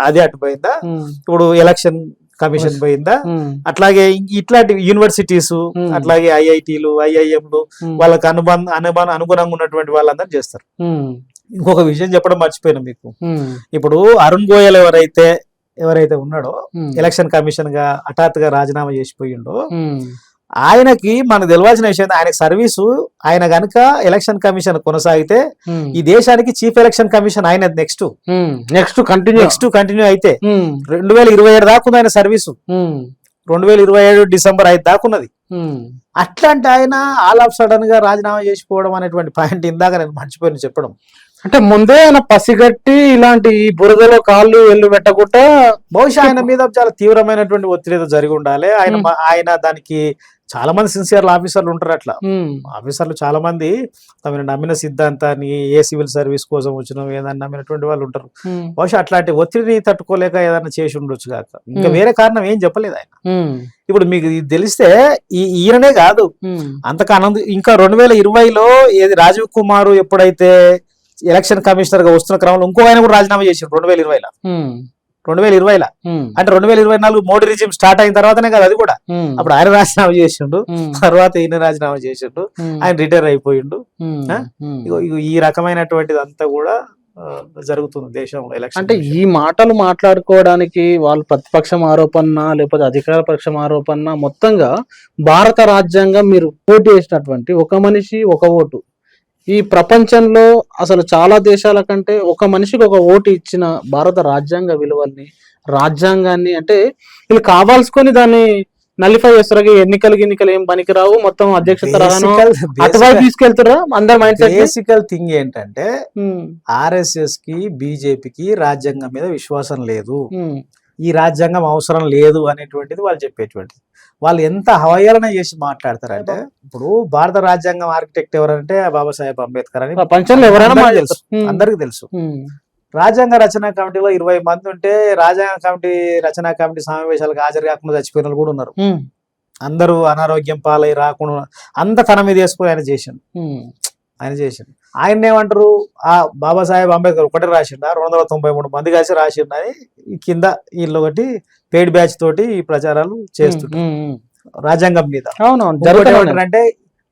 అదే అటు పోయిందా? ఇప్పుడు ఎలక్షన్ కమిషన్ పోయిందా? అట్లాగే ఇట్లాంటి యూనివర్సిటీస్, అట్లాగే ఐఐటీలు, ఐఐఎంలు వాళ్ళకి అనుగుణంగా ఉన్నటువంటి వాళ్ళందరూ చేస్తారు. ఇంకొక విషయం చెప్పడం మర్చిపోయినా మీకు. ఇప్పుడు అరుణ్ గోయల్ ఎవరైతే ఉన్నాడో, ఎలక్షన్ కమిషన్ గా హఠాత్తుగా రాజీనామా చేసిపోయిండో, ఆయనకి మనకు తెలియాల్సిన విషయం, ఆయన సర్వీసు, ఆయన గనుక ఎలక్షన్ కమిషన్ కొనసాగితే ఈ దేశానికి చీఫ్ ఎలక్షన్ కమిషన్ ఆయన నెక్స్ట్ కంటిన్యూ అయితే 2027 దాకా ఆయన సర్వీసు. 2027 డిసెంబర్ 5 దాకున్నది. అట్లాంటి ఆయన ఆల్ ఆఫ్ సడన్ గా రాజీనామా చేసిపోవడం అనేటువంటి పాయింట్ ఇందాక నేను మర్చిపోయిన చెప్పడం. అంటే ముందే ఆయన పసిగట్టి ఇలాంటి బురదలో కాళ్ళు ఎల్లు పెట్టకుండా, బహుశా ఆయన మీద చాలా తీవ్రమైనటువంటి ఒత్తిడి జరిగి ఉండాలి. ఆయన దానికి చాలా మంది సిన్సియర్ ఆఫీసర్లు ఉంటారు. అట్లా ఆఫీసర్లు చాలా మంది తమను నమ్మిన సిద్ధాంతాన్ని, ఏ సివిల్ సర్వీస్ కోసం వచ్చిన ఏదైనా నమ్మినటువంటి వాళ్ళు ఉంటారు. బహుశా అట్లాంటి ఒత్తిడిని తట్టుకోలేక ఏదైనా చేసి ఉండొచ్చు కాక, ఇంకా వేరే కారణం ఏం చెప్పలేదు ఆయన. ఇప్పుడు మీకు తెలిస్తే ఈయననే కాదు, అంతకు ఇంకా 2020లో ఏది రాజీవ్ కుమార్ ఎప్పుడైతే ఎలక్షన్ కమిషనర్ గా వస్తున్న క్రమంలో ఇంకో ఆయన కూడా రాజీనామా చేశారు 2020లో. అంటే 2024 మోడీ రిజిమ్ స్టార్ట్ అయిన తర్వాతనే కదా అది కూడా. అప్పుడు ఆయన రాజీనామా చేసిండు, తర్వాత ఈయన రాజీనామా చేసిండు, ఆయన రిటైర్ అయిపోయిండు. ఈ రకమైనటువంటిది అంతా కూడా జరుగుతుంది దేశంలో ఎలక్షన్. అంటే ఈ మాటలు మాట్లాడుకోవడానికి వాళ్ళు ప్రతిపక్షం ఆరోపణ లేకపోతే అధికార పక్షం ఆరోపణ మొత్తంగా భారత రాజ్యాంగం మీరు పోటీ చేసినటువంటి ఒక మనిషి ఒక ఓటు ఈ ప్రపంచంలో అసలు చాలా దేశాల కంటే ఒక మనిషికి ఒక ఓటు ఇచ్చిన భారత రాజ్యాంగ విలువల్ని రాజ్యాంగాన్ని అంటే వీళ్ళు కావాల్సుకొని దాన్ని నలిఫై చేస్తారు. ఎన్నికలు ఏం పనికిరావు మొత్తం అధ్యక్షత అటువైపు తీసుకెళ్తారా అందరు మైండ్ సెట్. బేసికల్ థింగ్ ఏంటంటే ఆర్ఎస్ఎస్ కి బీజేపీకి రాజ్యాంగం మీద విశ్వాసం లేదు, ఈ రాజ్యాంగం అవసరం లేదు అనేటువంటిది వాళ్ళు చెప్పేటువంటిది. వాళ్ళు ఎంత హవయాలన చేసి మాట్లాడతారంటే ఇప్పుడు భారత రాజ్యాంగం ఆర్కిటెక్ట్ ఎవరంటే బాబాసాహెబ్ అంబేద్కర్ అని ప్రపంచంలో ఎవరైనా తెలుసు, అందరికి తెలుసు. రాజ్యాంగ రచనా కమిటీలో 20 మంది ఉంటే రాజ్యాంగ కమిటీ రచనా కమిటీ సమావేశాలకు హాజరు కాకుండా చచ్చిపోయిన వాళ్ళు కూడా ఉన్నారు. అందరూ అనారోగ్యం పాలై రాకుండా అంత తన మీద వేసుకుని ఆయన చేసిండు. ఆయన ఏమంటారు, ఆ బాబాసాహెబ్ అంబేద్కర్ ఒకటే రాసిండు, 293 మంది కలిసి రాసిండు అని కింద వీళ్ళు ఒకటి పెయిడ్ బ్యాచ్ తోటి ఈ ప్రచారాలు చేస్తుంటారు రాజ్యాంగం మీద. అంటే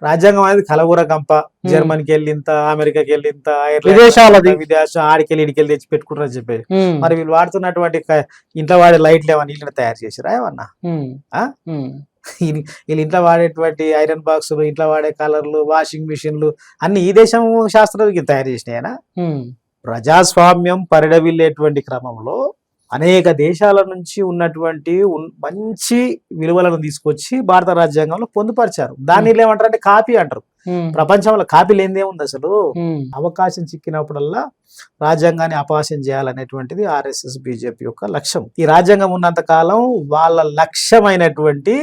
రాజ్యాంగం అనేది కలగూర కంప, జర్మనీకి వెళ్ళింత, అమెరికాకి వెళ్ళింత, విదేశం ఆడికెళ్ళి ఇడికెళ్ళి తెచ్చి పెట్టుకుంటారని చెప్పి. మరి వీళ్ళు వాడుతున్నటువంటి ఇంట్లో వాడే లైట్లు ఏమన్నా వీళ్ళని తయారు చేసిరా ఏమన్నా? వీళ్ళు ఇంట్లో వాడేటువంటి ఐరన్ బాక్సులు, ఇంట్లో వాడే కలర్లు, వాషింగ్ మిషన్లు అన్ని ఈ దేశం శాస్త్రవేత్తలు తయారు చేసినాయనా? ప్రజాస్వామ్యం పరిడవిల్లేటువంటి క్రమంలో అనేక దేశాల నుంచి ఉన్నటువంటి మంచి విలువలను తీసుకొచ్చి భారత రాజ్యాంగంలో పొందుపరిచారు. దాన్ని ఏమంటారు, కాపీ అంటారు. ప్రపంచంలో కాపీ లేనిదేముంది అసలు? అవకాశం చిక్కినప్పుడల్లా రాజ్యాంగాన్ని అపహాస్యం చేయాలనేటువంటిది ఆర్ఎస్ఎస్ బీజేపీ యొక్క లక్ష్యం. ఈ రాజ్యాంగం ఉన్నంత కాలం వాళ్ళ లక్ష్యమైనటువంటి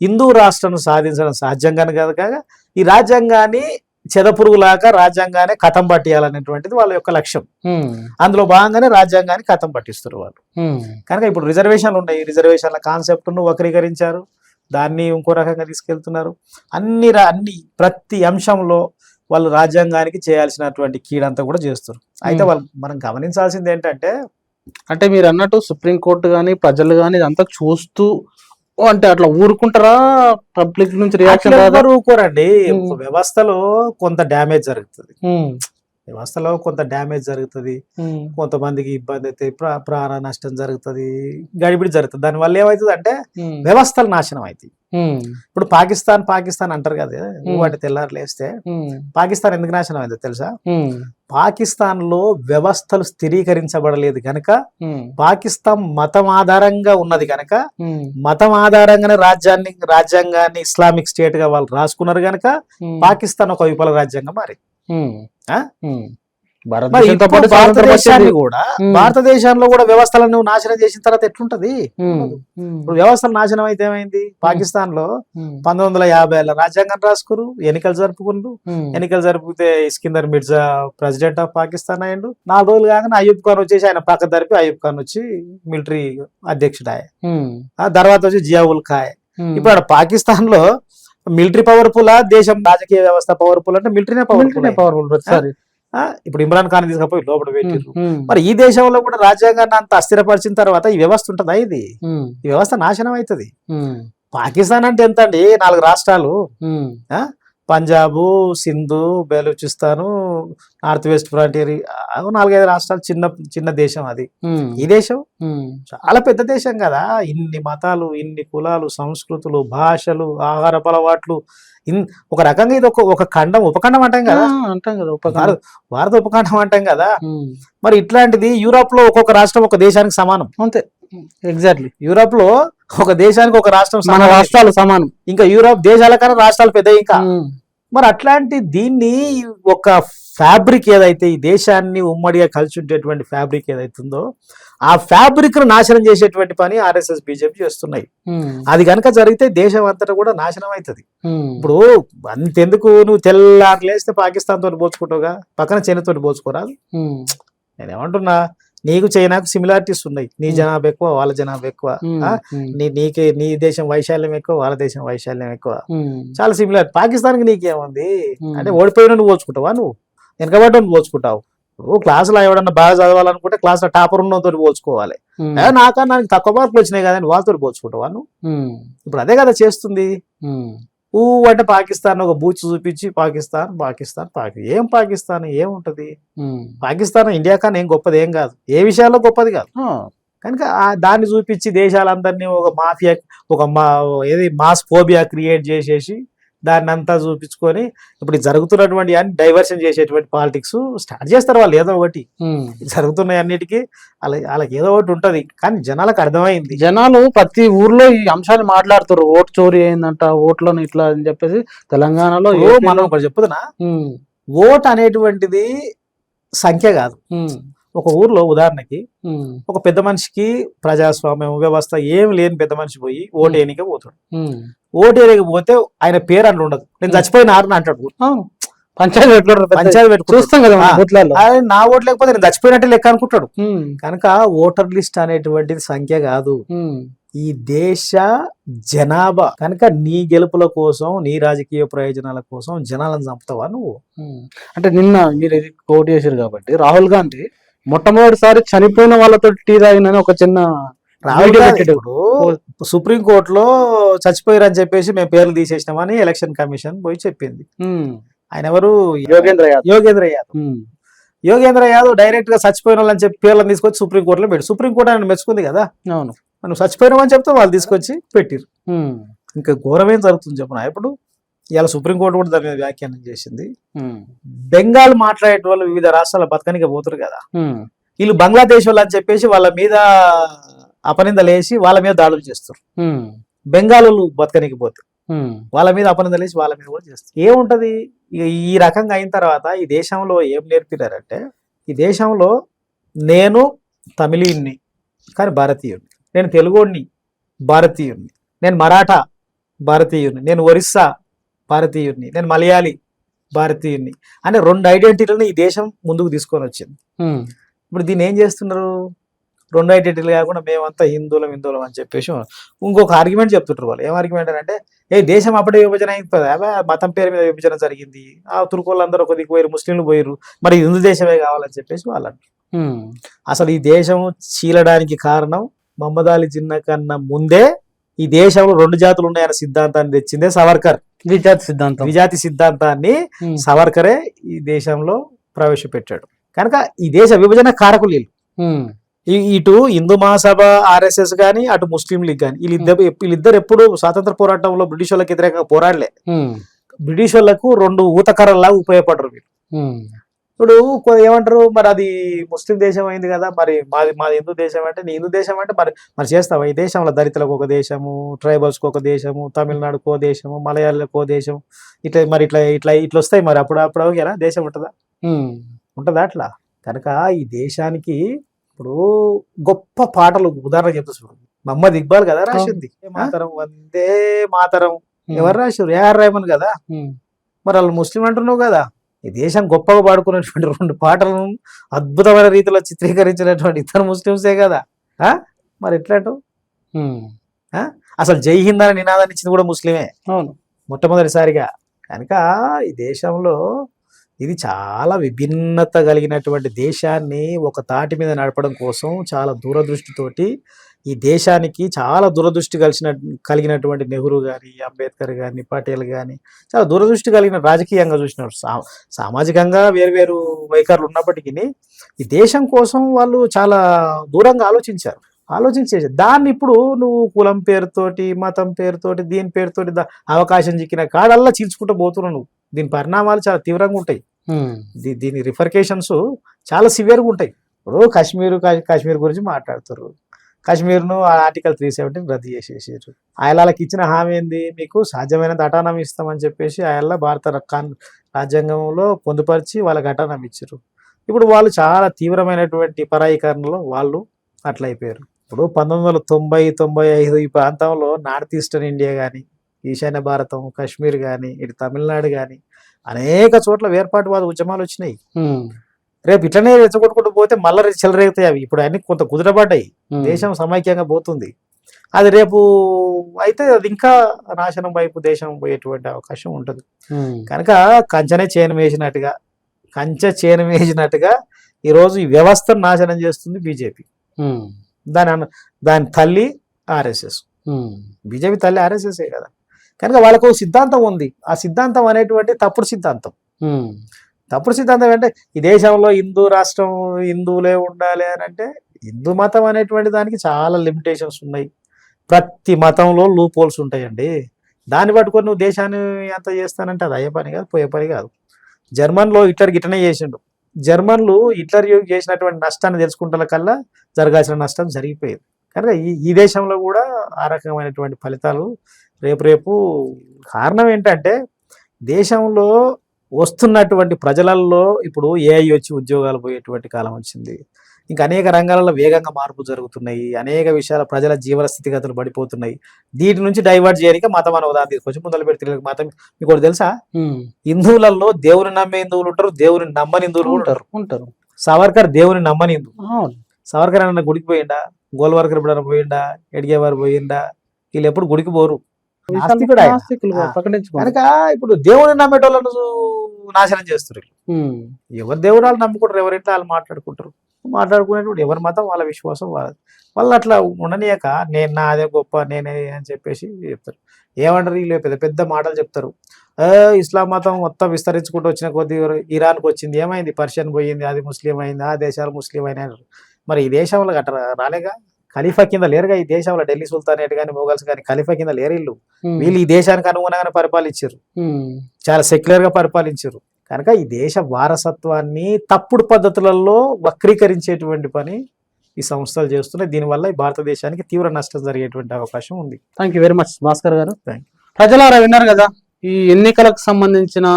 హిందూ రాష్ట్రం సాధించడం సాధ్యంగానే కనుక ఈ రాజ్యాంగాన్ని చెదపురుగులాగా రాజ్యాంగాన్ని కథం పట్టియాలనేటువంటిది వాళ్ళ యొక్క లక్ష్యం. అందులో భాగంగానే రాజ్యాంగాన్ని కథం పట్టిస్తారు వాళ్ళు. కనుక ఇప్పుడు రిజర్వేషన్లు ఉన్నాయి, రిజర్వేషన్ల కాన్సెప్ట్ ను వక్రీకరించారు, దాన్ని ఇంకో రకంగా తీసుకెళ్తున్నారు. అన్ని ప్రతి అంశంలో వాళ్ళు రాజ్యాంగానికి చేయాల్సినటువంటి కీడంతా కూడా చేస్తారు. అయితే వాళ్ళు మనం గమనించాల్సింది ఏంటంటే, అంటే మీరు అన్నట్టు సుప్రీంకోర్టు కానీ ప్రజలు కానీ ఇదంతా చూస్తూ అంటే అట్లా ఊరుకుంటారా? పబ్లిక్ నుంచి రియాక్షన్ ఊరుకోరండి. వ్యవస్థలో కొంత డ్యామేజ్ జరుగుతుంది, కొంతమందికి ఇబ్బంది అయితే ప్రాణ నష్టం జరుగుతుంది, గడిబిడి జరుగుతుంది. దాని వల్ల ఏమవుతుంది అంటే వ్యవస్థలు నాశనం అవుతాయి. ఇప్పుడు పాకిస్తాన్ అంటారు కదా, వాటి తెల్లారు లేస్తే పాకిస్తాన్ ఎందుకు నాశనం అయిందో తెలుసా? పాకిస్తాన్ లో వ్యవస్థలు స్థిరీకరించబడలేదు కనుక, పాకిస్తాన్ మతం ఆధారంగా ఉన్నది కనుక, మతం ఆధారంగానే రాజ్యాంగాన్ని ఇస్లామిక్ స్టేట్ గా వాళ్ళు రాసుకున్నారు కనుక పాకిస్తాన్ ఒక విఫల రాజ్యాంగం మారింది. భారతదేశంలో కూడా వ్యవస్థలను నాశనం చేసిన తర్వాత ఎట్లుంటది? ఇప్పుడు వ్యవస్థలు నాశనం అయితే ఏమైంది? పాకిస్తాన్ లో 1950 రాజ్యాంగం రాసుకురు, ఎన్నికలు జరిపితే ఇస్కిందర్ మిర్జా ప్రెసిడెంట్ ఆఫ్ పాకిస్తాన్ అయ్యిండు. 4 రోజులు కాగానే అయ్యూబ్ ఖాన్ వచ్చేసి ఆయన పక్క జరిపి అయ్యూబ్ ఖాన్ వచ్చి మిలిటరీ అధ్యక్షుడు అయ్యా. తర్వాత వచ్చి జియావుల్ ఖాయ్. ఇప్పుడు ఆడ పాకిస్తాన్ లో మిలిటరీ పవర్ఫుల్, దేశం రాజకీయ వ్యవస్థ పవర్ఫుల్ అంటే మిలిటరీనే పవర్ఫుల్. ఇప్పుడు ఇమ్రాన్ ఖాన్ తీసుకపోయి లోపల పెట్టిర్రు. మరి ఈ దేశంలో కూడా రాజ్యాంగాన్ని అంత అస్థిరపరిచిన తర్వాత ఈ వ్యవస్థ ఉంటుందా? ఈ వ్యవస్థ నాశనం అవుతుంది. పాకిస్తాన్ అంటే ఎంత అండి? 4 రాష్ట్రాలు, Punjab, Sindhu, Baluchistan, north west frontier, 4-5 రాష్ట్రాలు. చిన్న దేశం అది. ఈ దేశం చాలా పెద్ద దేశం కదా. ఇన్ని మతాలు, ఇన్ని కులాలు, సంస్కృతులు, భాషలు, ఆహారపు అలవాట్లు. ఒక రకంగా ఇది ఒక ఖండం, ఉపఖండం అంటాం కదా, భారత ఉపఖండం అంటాం కదా. మరి ఇట్లాంటిది యూరోప్ లో ఒక్కొక్క రాష్ట్రం ఒక దేశానికి సమానం. అంతే, ఎగ్జాక్ట్లీ. యూరోప్ లో ఒక దేశానికి ఒక రాష్ట్రం, మన రాష్ట్రాలు సమానం. ఇంకా యూరోప్ దేశాల కన్నా రాష్ట్రాలు పెద్ద. ఇంకా మరి అట్లాంటి దీన్ని ఒక ఫ్యాబ్రిక్ ఏదైతే ఈ దేశాన్ని ఉమ్మడిగా కలిసి ఉండేటువంటి ఫ్యాబ్రిక్ ఏదైతుందో ఆ ఫ్యాబ్రిక్ ను నాశనం చేసేటువంటి పని ఆర్ఎస్ఎస్ బీజేపీ చేస్తున్నాయి. అది కనుక జరిగితే దేశం అంతటా కూడా నాశనం అవుతుంది. ఇప్పుడు అంతెందుకు, నువ్వు తెల్లారు లేస్తే పాకిస్తాన్ తోటి పోల్చుకుంటావుగా, పక్కన చైనాతో పోల్చుకోరాదు. నేనేమంటున్నా, నీకు చైనాకు సిమిలారిటీస్ ఉన్నాయి. నీ జనాభా ఎక్కువ, వాళ్ళ జనాభా ఎక్కువ. నీ దేశం వైశాల్యం ఎక్కువ, వాళ్ళ దేశం వైశాల్యం ఎక్కువ. చాలా సిమిలార్. పాకిస్తాన్ కి నీకేముంది అంటే, ఓడిపోయిన నువ్వు పోల్చుకుంటావా? నువ్వు వెనకబడ్డ నువ్వు పోల్చుకుంటావు. క్లాసులో ఎవడన్నా బాగా చదవాలనుకుంటే క్లాస్ లో టాపర్ ఉన్నతో పోల్చుకోవాలి. నాకు తక్కువ మార్కులు వచ్చినాయి కదా అని వాళ్ళతో పోల్చుకుంటావా నువ్వు? ఇప్పుడు అదే కదా చేస్తుంది. అంటే పాకిస్తాన్ ఒక బూచ్ చూపించి పాకిస్తాన్ ఏం పాకిస్తాన్ ఏముంటది? పాకిస్తాన్ ఇండియా కన్నా ఏం గొప్పది ఏం కాదు, ఏ విషయాల్లో గొప్పది కాదు. కనుక దాన్ని చూపించి దేశాలందరినీ ఒక మాఫియా ఏది మాస్ ఫోబియా క్రియేట్ చేసేసి దాన్ని అంతా చూపించుకొని ఇప్పుడు జరుగుతున్నటువంటి అన్ని డైవర్షన్ చేసేటువంటి పాలిటిక్స్ స్టార్ట్ చేస్తారు వాళ్ళు. ఏదో ఒకటి జరుగుతున్నాయి అన్నిటికీ వాళ్ళకి ఏదో ఒకటి ఉంటది, కానీ జనాలకు అర్థమైంది. జనాలు ప్రతి ఊర్లో ఈ అంశాన్ని మాట్లాడుతారు. ఓటు చోరీ అయిందంట, ఓట్లను ఇట్లా అని చెప్పేసి. తెలంగాణలో మనం ఒకటి చెప్పుతున్నా, ఓట్ అనేటువంటిది సంఖ్య కాదు. ఒక ఊర్లో ఉదాహరణకి ఒక పెద్ద మనిషికి ప్రజాస్వామ్యం వ్యవస్థ ఏం లేని పెద్ద మనిషి పోయి ఓటు వేయనికే పోతాడు. ఓటు వేయక పోతే ఆయన పేరు అంటూ ఉండదు, నేను చచ్చిపోయిన ఆరుని అంటాడు. పంచాయతీ చూస్తాం కదా నా ఓటు లేకపోతే నేను చచ్చిపోయినట్టే లెక్క అనుకుంటాడు. కనుక ఓటర్ లిస్ట్ అనేటువంటిది సంఖ్య కాదు, ఈ దేశ జనాభా. కనుక నీ గెలుపుల కోసం, నీ రాజకీయ ప్రయోజనాల కోసం జనాలను చంపుతావా నువ్వు? అంటే నిన్న మీరు ఇది కోట్ చేశారు కాబట్టి రాహుల్ గాంధీ మొట్టమొదటిసారి చనిపోయిన వాళ్ళతో టీ తాగినని ఒక చిన్న సుప్రీంకోర్టులో చచ్చిపోయారని చెప్పేసి మేము పేర్లు తీసేసినామని ఎలక్షన్ కమిషన్ పోయి చెప్పింది. ఆయన ఎవరు? యోగేంద్ర యాదవ్ డైరెక్ట్ గా చచ్చిపోయిన వాళ్ళని చెప్పి పేర్లను తీసుకొచ్చి సుప్రీంకోర్టులో పెట్టి, సుప్రీంకోర్టు ఆయన మెచ్చుకుంది కదా. అవును, మనం చచ్చిపోయినామని చెప్తే వాళ్ళు తీసుకొచ్చి పెట్టిరు. ఇంకా ఘోరమేం జరుగుతుంది చెప్పిన. ఇప్పుడు ఇలా సుప్రీంకోర్టు కూడా దాని మీద వ్యాఖ్యానం చేసింది. బెంగాల్ మాట్లాడే వాళ్ళు వివిధ రాష్ట్రాల బతకనికి పోతారు కదా, వీళ్ళు బంగ్లాదేశ్ వాళ్ళు అని చెప్పేసి వాళ్ళ మీద అపనిందలేసి వాళ్ళ మీద దాడులు చేస్తారు. బెంగాల్ బతకనికి పోతే వాళ్ళ మీద అపనిందలేసి వాళ్ళ మీద కూడా చేస్తారు. ఏముంటది ఈ రకంగా అయిన తర్వాత ఈ దేశంలో ఏం నేర్పినారంటే, ఈ దేశంలో నేను తమిళీయుణ్ణి కానీ భారతీయుడిని, నేను తెలుగుని భారతీయుడిని, నేను మరాఠా భారతీయుడిని, నేను ఒరిస్సా భారతీయుడిని, నేను మలయాళీ భారతీయుడిని అనే రెండు ఐడెంటిటీలను ఈ దేశం ముందుకు తీసుకొని వచ్చింది. ఇప్పుడు దీన్ని ఏం చేస్తున్నారు? రెండు ఐడెంటిటీలు కాకుండా మేమంతా హిందువులం అని చెప్పేసి ఇంకొక ఆర్గ్యుమెంట్ చెప్తుంటారు వాళ్ళు. ఏం ఆర్గ్యుమెంట్ అంటే, దేశం అప్పుడే విభజన అయిపోతుంది, మతం పేరు మీద విభజన జరిగింది, ఆ తుర్కోళ్ళందరూ ఒక దిక్కు పోయారు, ముస్లింలు పోయారు, మరి హిందూ దేశమే కావాలని చెప్పేసి వాళ్ళు అంటారు. అసలు ఈ దేశం చీలడానికి కారణం మహమ్మద్ అలీ జిన్నా కన్నా ముందే ఈ దేశంలో రెండు జాతులు ఉన్నాయన్న సిద్ధాంతాన్ని తెచ్చిందే సవర్కర్. విజాతి సిద్ధాంతాన్ని సవర్కరే ఈ దేశంలో ప్రవేశపెట్టాడు. కనుక ఈ దేశ విభజన కారకులు వీళ్ళు. ఇటు హిందూ మహాసభ ఆర్ఎస్ఎస్ గాని, అటు ముస్లిం లీగ్ గాని, వీళ్ళిద్దరు ఎప్పుడు స్వాతంత్ర పోరాటంలో బ్రిటిష్ వాళ్ళకి వ్యతిరేకంగా పోరాడలే. బ్రిటిష్ వాళ్ళకు రెండు ఊతకర్రల్లా ఉపయోగపడరు వీళ్ళు. ఇప్పుడు ఏమంటారు, మరి అది ముస్లిం దేశం అయింది కదా, మరి మాది హిందూ దేశం అంటే, నీ హిందూ దేశం అంటే మరి చేస్తావా? ఈ దేశంలో దళితులకు ఒక దేశము, ట్రైబల్స్కి ఒక దేశము, తమిళనాడుకు ఒక దేశము, మలయాళకు ఒక దేశం, ఇట్లా వస్తాయి. మరి అప్పుడు ఓకేనా దేశం ఉంటుందా అట్లా? కనుక ఈ దేశానికి ఇప్పుడు గొప్ప పాటలు ఉదాహరణ చెప్తా చూడు. మహమ్మద్ ఇక్బాల్ కదా రాసింది మాతరం, వందే మాతరం. ఎవరు రాశారు? ఏఆర్ రెహమాన్ కదా. మరి వాళ్ళు ముస్లిం అంటున్నావు కదా. ఈ దేశం గొప్పగా పాడుకున్నటువంటి రెండు పాటలను అద్భుతమైన రీతిలో చిత్రీకరించినటువంటి ఇద్దరు ముస్లింసే కదా. మరి ఎట్లాంటి అసలు జై హింద్ అనే నినాదాన్ని ఇచ్చింది కూడా ముస్లిమే మొట్టమొదటిసారిగా. కనుక ఈ దేశంలో ఇది చాలా విభిన్నత కలిగినటువంటి దేశాన్ని ఒక తాటి మీద నడపడం కోసం చాలా దూరదృష్టితోటి ఈ దేశానికి చాలా దూరదృష్టి కలిగినటువంటి నెహ్రూ గాని, అంబేద్కర్ గాని, పటేల్ గాని చాలా దూరదృష్టి కలిగిన రాజకీయంగా చూసినారు. సామాజికంగా వేరు వైఖరులు ఉన్నప్పటికీ ఈ దేశం కోసం వాళ్ళు చాలా దూరంగా ఆలోచించేది. దాన్ని ఇప్పుడు నువ్వు కులం పేరుతోటి, మతం పేరుతోటి, దీని పేరుతోటి అవకాశం చిక్కిన కాడల్లా చీల్చుకుంటూ పోతున్నావు నువ్వు. దీని పరిణామాలు చాలా తీవ్రంగా ఉంటాయి. దీని రిఫర్కేషన్స్ చాలా సివియర్గా ఉంటాయి. ఇప్పుడు కాశ్మీర్ గురించి మాట్లాడుతారు. కాశ్మీర్ను ఆర్టికల్ 370 రద్దు చేసేసారు. ఆయనకి ఇచ్చిన హామీ ఏంది? మీకు సాధ్యమైనంత అటానమీ ఇస్తామని చెప్పేసి ఆయన భారత రాజ్యాంగంలో పొందుపరిచి వాళ్ళకి అటానమీ ఇచ్చారు. ఇప్పుడు వాళ్ళు చాలా తీవ్రమైనటువంటి పరాయీకరణలో వాళ్ళు అట్లయిపోయారు. ఇప్పుడు 1990-95 ఈ ప్రాంతంలో నార్త్ ఈస్టర్న్ ఇండియా కానీ, ఈశాన్య భారతం, కాశ్మీర్ కానీ, ఇటు తమిళనాడు కానీ అనేక చోట్ల వేర్పాటువాద ఉద్యమాలు వచ్చినాయి. రేపు ఇట్లనే రెచ్చగొట్టుకుంటూ పోతే మళ్ళీ చెలరేగుతాయి అవి. ఇప్పుడు అన్ని కొంత కుదిరబడ్డాయి, దేశం సమైక్యంగా పోతుంది. అది రేపు అయితే అది ఇంకా నాశనం వైపు దేశం పోయేటువంటి అవకాశం ఉంటుంది. కనుక కంచె చేను వేసినట్టుగా ఈరోజు ఈ వ్యవస్థను నాశనం చేస్తుంది బీజేపీ. దాని తల్లి ఆర్ఎస్ఎస్. బీజేపీ తల్లి ఆర్ఎస్ఎస్ఏ కదా. కనుక వాళ్ళకు ఒక సిద్ధాంతం ఉంది. ఆ సిద్ధాంతం అనేటువంటి తప్పుడు సిద్ధాంతం. తప్పుడు సిద్ధాంతం అంటే ఈ దేశంలో హిందూ రాష్ట్రం హిందువులే ఉండాలి అని అంటే, హిందూ మతం అనేటువంటి దానికి చాలా లిమిటేషన్స్ ఉన్నాయి. ప్రతి మతంలో లూప్ హోల్స్ ఉంటాయండి. దాన్ని పట్టుకొని నువ్వు దేశాన్ని ఎంత చేస్తానంటే అది అయ్యే పని కాదు, పోయే పని కాదు. జర్మన్లో హిట్లర్ గిట్టనే చేసిండు. జర్మన్లు హిట్లర్ చేసినటువంటి నష్టాన్ని తెలుసుకుంటే కల్లా జరగాల్సిన నష్టం జరిగిపోయేది. కనుక ఈ దేశంలో కూడా ఆ రకమైనటువంటి ఫలితాలు రేపు కారణం ఏంటంటే, దేశంలో వస్తున్నటువంటి ప్రజలలో ఇప్పుడు ఏఐ వచ్చి ఉద్యోగాలు పోయేటువంటి కాలం వచ్చింది. ఇంకా అనేక రంగాలలో వేగంగా మార్పు జరుగుతున్నాయి. అనేక విషయాల ప్రజల జీవన స్థితిగతులు పడిపోతున్నాయి. వీటి నుంచి డైవర్ట్ చేయడానికి మతం అనే ఉదాహరణ తీసుకొచ్చి ముందలు పెడితే మతం మీకు ఒకటి తెలుసా, హిందువులలో దేవుని నమ్మే హిందువులు ఉంటారు, దేవుని నమ్మని హిందువులు ఉంటారు. సావర్కర్ దేవుని నమ్మని హిందువు. సావర్కర్ అన్న గుడికి పోయిండా, గోల్వర్కర్ ఎప్పుడైనా పోయిండా, ఎడిగేవారు పోయిండా, వీళ్ళు ఎప్పుడు గుడికి పోరు. కనుక ఇప్పుడు దేవుని నమ్మేటోళ్ళను నాశనం చేస్తారు. ఎవరు దేవుడు నమ్ముకుంటారు, ఎవరింట్లో వాళ్ళు మాట్లాడుకునేటువంటి ఎవరి మతం వాళ్ళ విశ్వాసం వాళ్ళు అట్లా ఉండనియక నేను నా అదే గొప్ప నేనే అని చెప్పేసి చెప్తారు. ఏమంటారు వీళ్ళు పెద్ద పెద్ద మాటలు చెప్తారు. ఇస్లాం మతం మొత్తం విస్తరించుకుంటూ వచ్చిన కొద్ది ఇరాన్కి వచ్చింది, ఏమైంది, పర్షియన్ పోయింది, అది ముస్లిం అయింది, ఆ దేశాలు ముస్లిం అయినారు. మరి ఈ దేశంలో గట్ట రాలేగా, ఖలీఫా కింద లేరుగా ఈ దేశంలో. ఢిల్లీ సుల్తానేట్ కానీ మొఘల్స్ కానీ ఖలీఫా కింద లేరు వీళ్ళు ఈ దేశానికి అనుగుణంగానే పరిపాలించారు, చాలా సెక్యులర్ గా పరిపాలించారు. కనుక ఈ దేశ వారసత్వాన్ని తప్పుడు పద్ధతులలో వక్రీకరించేటువంటి పని ఈ సంస్థలు చేస్తున్నాయి. దీనివల్ల ఈ భారతదేశానికి తీవ్ర నష్టం జరిగేటువంటి అవకాశం ఉంది. Thank you very much Bhaskar గారు. ప్రజలారా విన్నారు కదా, ఈ ఎన్నికలకు సంబంధించిన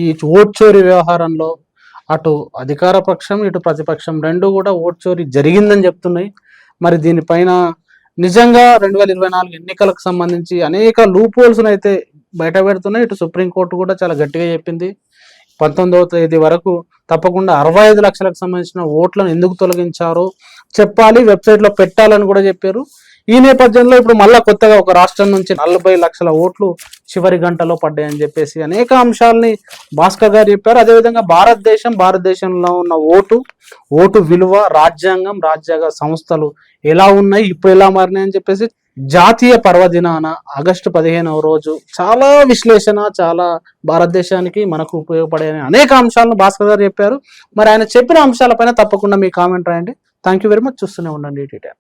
ఈ ఓట్ చోరీ వ్యవహారంలో అటు అధికార పక్షం ఇటు ప్రతిపక్షం రెండు కూడా ఓట్ చోరీ జరిగిందని చెప్తున్నాయి. మరి దీనిపైన నిజంగా 2024 ఎన్నికలకు సంబంధించి అనేక లూప్ హోల్స్ అయితే బయట పెడుతున్నాయి. ఇటు సుప్రీంకోర్టు కూడా చాలా గట్టిగా చెప్పింది, 19వ తేదీ వరకు తప్పకుండా 65 లక్షలకు సంబంధించిన ఓట్లను ఎందుకు తొలగించారో చెప్పాలి, వెబ్సైట్ లో పెట్టాలని కూడా చెప్పారు. ఈ నేపథ్యంలో ఇప్పుడు మళ్ళా కొత్తగా ఒక రాష్ట్రం నుంచి 40 లక్షల ఓట్లు చివరి గంటలో పడ్డాయని చెప్పేసి అనేక అంశాలని భాస్కర్ గారు చెప్పారు. అదేవిధంగా భారతదేశంలో ఉన్న ఓటు విలువ, రాజ్యాంగం, రాజ్యాంగ సంస్థలు ఎలా ఉన్నాయి, ఇప్పుడు ఎలా మారినాయి అని చెప్పేసి జాతీయ పర్వదినాన ఆగస్టు 15వ రోజు చాలా విశ్లేషణ, చాలా భారతదేశానికి మనకు ఉపయోగపడే అనేక అంశాలను భాస్కర్ గారు చెప్పారు. మరి ఆయన చెప్పిన అంశాలపైన తప్పకుండా మీ కామెంట్ రాయండి. Thank you very much. చూస్తూనే ఉండండి టీటీఆర్.